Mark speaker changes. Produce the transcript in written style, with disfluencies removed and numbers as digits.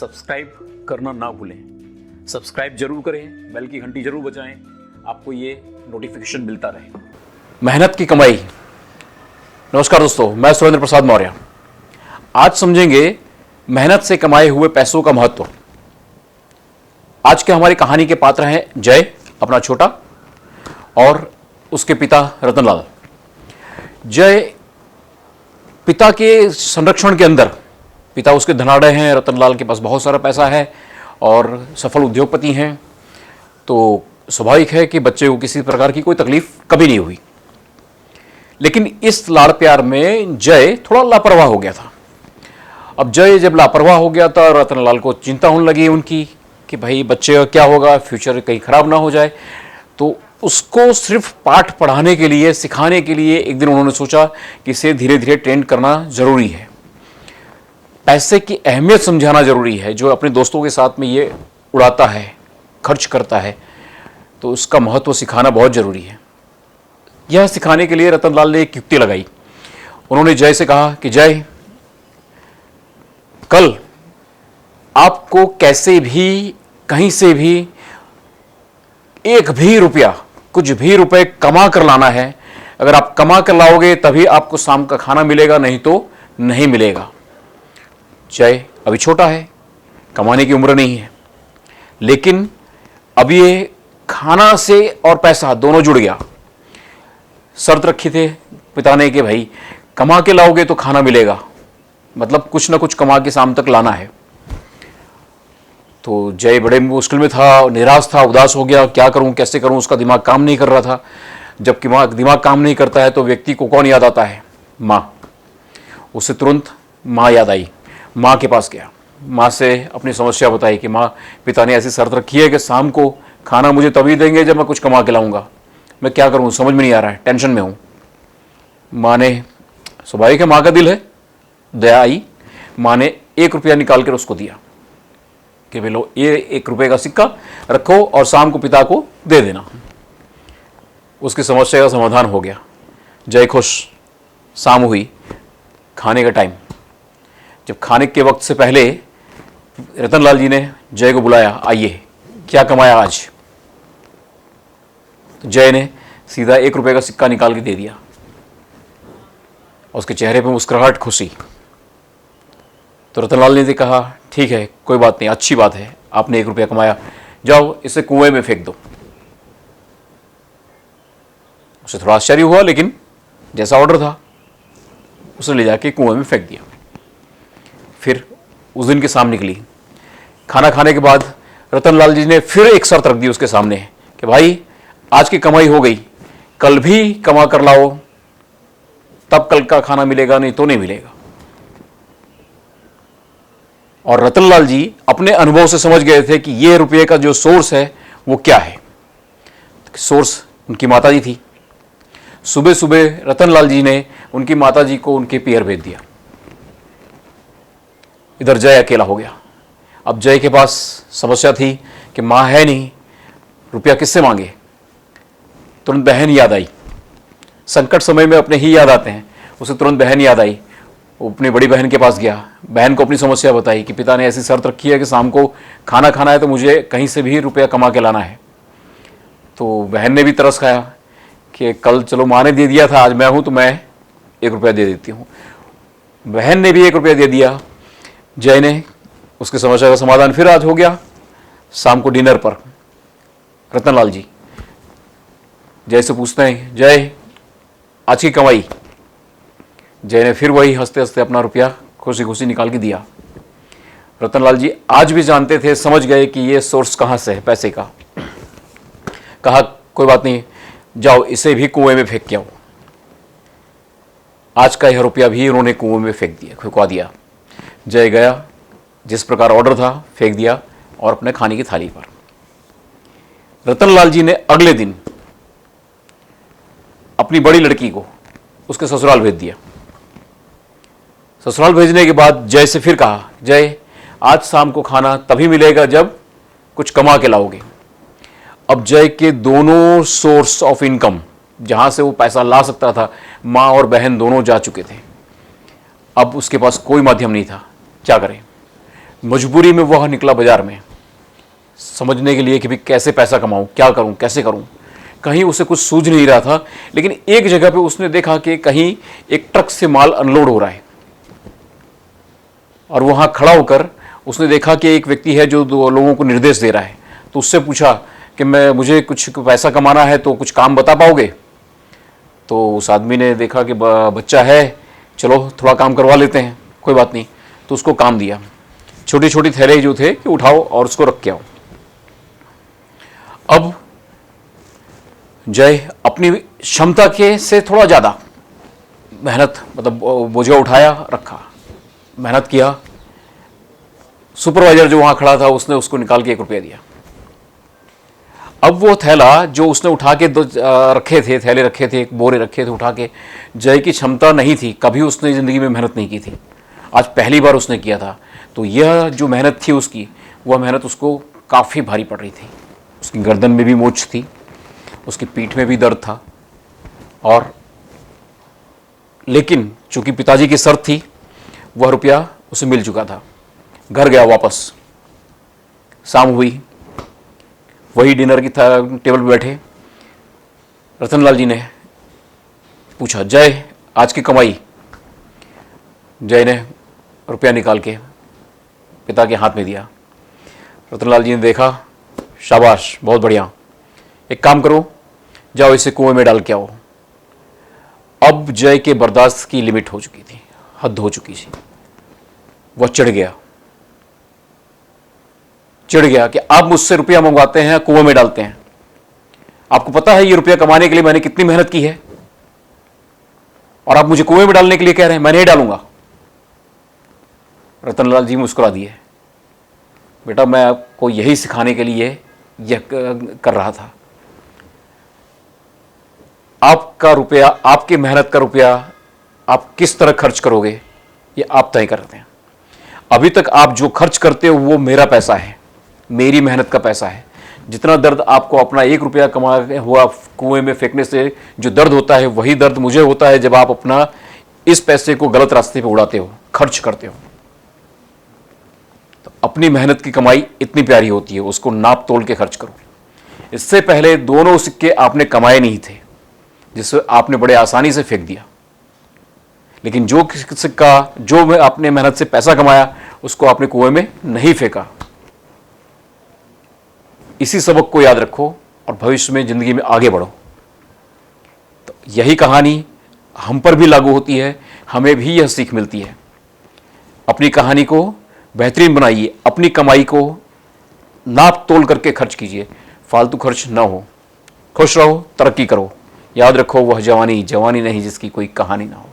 Speaker 1: Subscribe करना ना भूलें। सब्सक्राइब जरूर करें, बेल की घंटी जरूर बजाएं, आपको ये नोटिफिकेशन मिलता रहे। मेहनत की कमाई। नमस्कार दोस्तों, मैं सुरेंद्र प्रसाद मौर्य। आज समझेंगे मेहनत से कमाए हुए पैसों का महत्व। आज के हमारी कहानी के पात्र हैं जय, अपना छोटा, और उसके पिता रतनलाल। जय पिता के संरक्षण के अंदर, पिता उसके धनाढ़ हैं, रतनलाल के पास बहुत सारा पैसा है और सफल उद्योगपति हैं, तो स्वाभाविक है कि बच्चे को किसी प्रकार की कोई तकलीफ कभी नहीं हुई। लेकिन इस लाड़ प्यार में जय थोड़ा लापरवाह हो गया था। अब जय जब लापरवाह हो गया था, रतनलाल को चिंता होने लगी उनकी कि भाई बच्चे का क्या होगा, फ्यूचर कहीं खराब ना हो जाए। तो उसको सिर्फ पाठ पढ़ाने के लिए, सिखाने के लिए एक दिन उन्होंने सोचा कि इसे धीरे धीरे ट्रेंड करना जरूरी है, पैसे की अहमियत समझाना जरूरी है। जो अपने दोस्तों के साथ में ये उड़ाता है, खर्च करता है, तो उसका महत्व सिखाना बहुत जरूरी है। यह सिखाने के लिए रतनलाल ने एक युक्ति लगाई। उन्होंने जय से कहा कि जय, कल आपको कैसे भी, कहीं से भी एक भी रुपया, कुछ भी रुपए कमा कर लाना है। अगर आप कमा कर लाओगे तभी आपको शाम का खाना मिलेगा, नहीं तो नहीं मिलेगा। जय अभी छोटा है, कमाने की उम्र नहीं है, लेकिन अब ये खाना से और पैसा दोनों जुड़ गया। शर्त रखी थे पिता ने कि भाई कमा के लाओगे तो खाना मिलेगा, मतलब कुछ ना कुछ कमा के शाम तक लाना है। तो जय बड़े मुश्किल में था, निराश था, उदास हो गया। क्या करूं, कैसे करूं, उसका दिमाग काम नहीं कर रहा था। जब दिमाग काम नहीं करता है तो व्यक्ति को कौन याद आता है? माँ। उसे तुरंत माँ याद आई। माँ के पास गया, माँ से अपनी समस्या बताई कि माँ, पिता ने ऐसी शर्त रखी है कि शाम को खाना मुझे तभी देंगे जब मैं कुछ कमा के लाऊंगा। मैं क्या करूं, समझ में नहीं आ रहा है, टेंशन में हूं। माँ ने, स्वाभाविक है, माँ का दिल है, दया आई। माँ ने 1 रुपया निकाल कर उसको दिया कि भाई लो, ये 1 रुपये का सिक्का रखो और शाम को पिता को दे देना। उसकी समस्या का समाधान हो गया। जय खुश। शाम हुई, खाने का टाइम। जब खाने के वक्त से पहले रतनलाल जी ने जय को बुलाया, आइए क्या कमाया आज। तो जय ने सीधा 1 रुपये का सिक्का निकाल के दे दिया। उसके चेहरे पे मुस्कुराहट, खुशी। तो रतनलाल ने कहा, ठीक है, कोई बात नहीं, अच्छी बात है, आपने 1 रुपया कमाया, जाओ इसे कुएं में फेंक दो। उसे थोड़ा आश्चर्य हुआ, लेकिन जैसा ऑर्डर था उसे ले जाके कुएं में फेंक दिया। फिर उस दिन की शाम निकली। खाना खाने के बाद रतनलाल जी ने फिर एक शर्त रख दी उसके सामने कि भाई आज की कमाई हो गई, कल भी कमा कर लाओ, तब कल का खाना मिलेगा, नहीं तो नहीं मिलेगा। और रतनलाल जी अपने अनुभव से समझ गए थे कि ये रुपये का जो सोर्स है वो क्या है। सोर्स उनकी माताजी थी। सुबह सुबह रतनलाल जी ने उनकी माताजी को उनके पियर भेज दिया। इधर जय अकेला हो गया। अब जय के पास समस्या थी कि माँ है नहीं, रुपया किससे मांगे। तुरंत बहन याद आई। संकट समय में अपने ही याद आते हैं। उसे तुरंत बहन याद आई। वो अपनी बड़ी बहन के पास गया, बहन को अपनी समस्या बताई कि पिता ने ऐसी शर्त रखी है कि शाम को खाना खाना है तो मुझे कहीं से भी रुपया कमा के लाना है। तो बहन ने भी तरस खाया कि कल चलो माँ ने दे दिया था, आज मैं हूँ तो मैं 1 रुपया दे देती हूँ। बहन ने भी 1 रुपया दे दिया। जय ने, उसकी समस्या का समाधान फिर आज हो गया। शाम को डिनर पर रतनलाल जी जय से पूछते हैं, जय आज की कमाई। जय ने फिर वही हंसते हंसते अपना रुपया खुशी खुशी निकाल के दिया। रतनलाल जी आज भी जानते थे, समझ गए कि ये सोर्स कहाँ से है पैसे का। कहा कोई बात नहीं, जाओ इसे भी कुएं में फेंक के आओ। आज का यह रुपया भी उन्होंने कुएं में फेंकवा दिया। जय गया, जिस प्रकार ऑर्डर था फेंक दिया और अपने खाने की थाली पर। रतनलाल जी ने अगले दिन अपनी बड़ी लड़की को उसके ससुराल भेज दिया। ससुराल भेजने के बाद जय से फिर कहा, जय आज शाम को खाना तभी मिलेगा जब कुछ कमा के लाओगे। अब जय के दोनों सोर्स ऑफ इनकम, जहां से वो पैसा ला सकता था, माँ और बहन दोनों जा चुके थे। अब उसके पास कोई माध्यम नहीं था, क्या करें। मजबूरी में वह निकला बाजार में समझने के लिए कि भाई कैसे पैसा कमाऊं, क्या करूं, कैसे करूं। कहीं उसे कुछ सूझ नहीं रहा था, लेकिन एक जगह पे उसने देखा कि कहीं एक ट्रक से माल अनलोड हो रहा है, और वहां खड़ा होकर उसने देखा कि एक व्यक्ति है जो दो लोगों को निर्देश दे रहा है। तो उससे पूछा कि मुझे कुछ पैसा कमाना है, तो कुछ काम बता पाओगे? तो उस आदमी ने देखा कि बच्चा है, चलो थोड़ा काम करवा लेते हैं, कोई बात नहीं। तो उसको काम दिया, छोटी छोटी थैले जो थे कि उठाओ और उसको रख के आओ। अब जय अपनी क्षमता के से थोड़ा ज़्यादा मेहनत, मतलब बोझा उठाया, रखा, मेहनत किया। सुपरवाइजर जो वहां खड़ा था उसने उसको निकाल के 1 रुपया दिया। अब वो थैला जो उसने उठा के रखे थे, थैले रखे थे, बोरे रखे थे उठा के, जय की क्षमता नहीं थी, कभी उसने ज़िंदगी में मेहनत नहीं की थी, आज पहली बार उसने किया था। तो यह जो मेहनत थी उसकी, वह मेहनत उसको काफ़ी भारी पड़ रही थी। उसकी गर्दन में भी मोच थी, उसकी पीठ में भी दर्द था, और लेकिन चूंकि पिताजी की शर्त थी, वह रुपया उसे मिल चुका था। घर गया वापस, शाम हुई, वही डिनर की टेबल पर बैठे। रतनलाल जी ने पूछा, जय आज की कमाई? जय ने रुपया निकाल के पिता के हाथ में दिया। रतनलाल जी ने देखा, शाबाश, बहुत बढ़िया, एक काम करो, जाओ इसे कुएं में डाल के आओ। अब जय के बर्दाश्त की लिमिट हो चुकी थी, हद हो चुकी थी। वह चिढ़ गया कि आप मुझसे रुपया मंगवाते हैं, कुएं में डालते हैं। आपको पता है ये रुपया कमाने के लिए मैंने कितनी मेहनत की है, और आप मुझे कुएं में डालने के लिए कह रहे हैं? मैं नहीं डालूंगा। रतनलाल जी मुस्कुरा दिए, बेटा मैं आपको यही सिखाने के लिए यह कर रहा था। आपका रुपया, आपकी मेहनत का रुपया आप किस तरह खर्च करोगे, ये आप तय करते हैं। अभी तक आप जो खर्च करते हो वो मेरा पैसा है, मेरी मेहनत का पैसा है। जितना दर्द आपको अपना 1 रुपया कमा हुआ कुएं में फेंकने से जो दर्द होता है, वही दर्द मुझे होता है जब आप अपना इस पैसे को गलत रास्ते पे उड़ाते हो, खर्च करते हो। तो अपनी मेहनत की कमाई इतनी प्यारी होती है, उसको नाप तोल के खर्च करो। इससे पहले दोनों सिक्के आपने कमाए नहीं थे, जिससे आपने बड़े आसानी से फेंक दिया। लेकिन जो सिक्का जो आपने मेहनत से पैसा कमाया, उसको आपने कुएं में नहीं फेंका। इसी सबक को याद रखो और भविष्य में जिंदगी में आगे बढ़ो। तो यही कहानी हम पर भी लागू होती है, हमें भी यह सीख मिलती है। अपनी कहानी को बेहतरीन बनाइए, अपनी कमाई को नाप तोल करके खर्च कीजिए, फालतू खर्च ना हो। खुश रहो, तरक्की करो। याद रखो, वह जवानी जवानी नहीं जिसकी कोई कहानी ना हो।